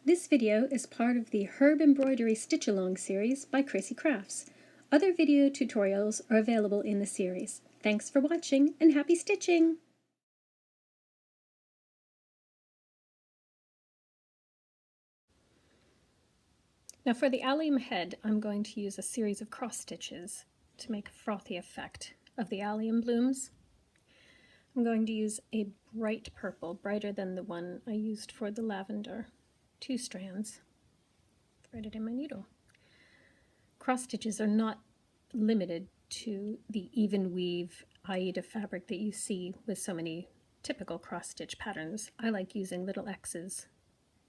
This video is part of the Herb Embroidery Stitch Along series by Chrissie Crafts. Other video tutorials are available in the series. Thanks for watching and happy stitching! Now for the allium head, I'm going to use a series of cross stitches to make a frothy effect of the allium blooms. I'm going to use a bright purple, brighter than the one I used for the lavender. 2 strands, threaded in my needle. Cross stitches are not limited to the even weave aida fabric that you see with so many typical cross stitch patterns. I like using little X's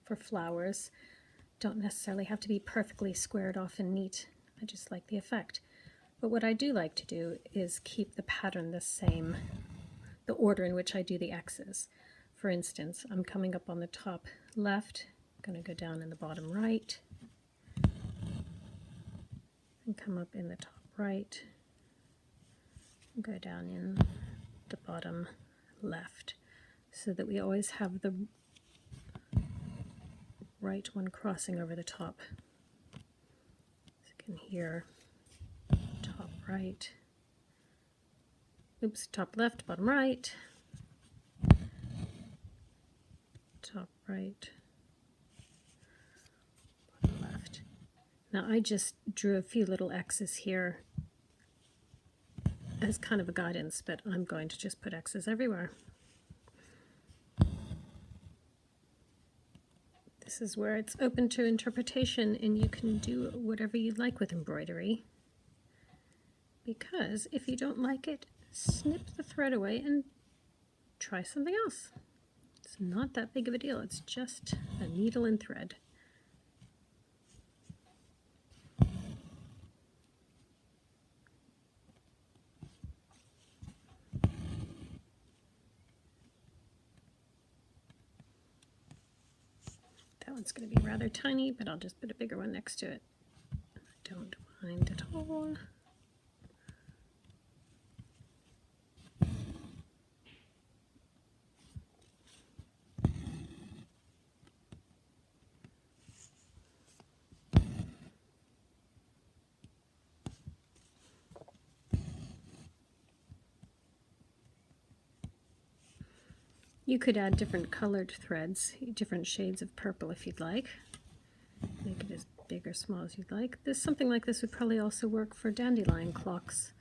for flowers. Don't necessarily have to be perfectly squared off and neat. I just like the effect. But what I do like to do is keep the pattern the same, the order in which I do the X's. For instance, I'm coming up on the top left, I'm going to go down in the bottom right, and come up in the top right, and go down in the bottom left, so that we always have the right one crossing over the top. So you can hear top right, oops, top left, bottom right, top right, bottom left. Now I just drew a few little X's here as kind of a guidance, but I'm going to just put X's everywhere. This is where it's open to interpretation, and you can do whatever you like with embroidery, because if you don't like it, snip the thread away and try something else. It's not that big of a deal. It's just a needle and thread. That one's going to be rather tiny, but I'll just put a bigger one next to it. I don't mind at all. You could add different colored threads, different shades of purple if you'd like. Make it as big or small as you'd like. Something like this would probably also work for dandelion clocks.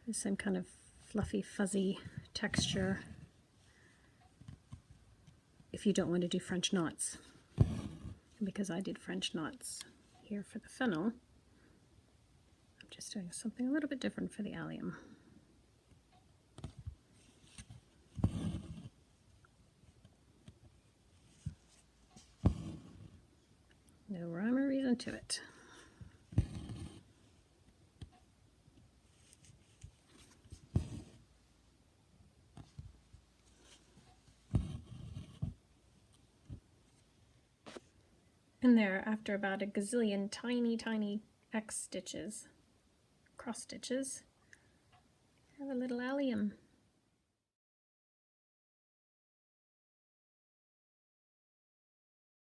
The same kind of fluffy, fuzzy texture if you don't want to do French knots. And because I did French knots here for the fennel, I'm just doing something a little bit different for the allium. No rhyme or reason to it. And there, after about a gazillion tiny X stitches, cross stitches, I have a little allium.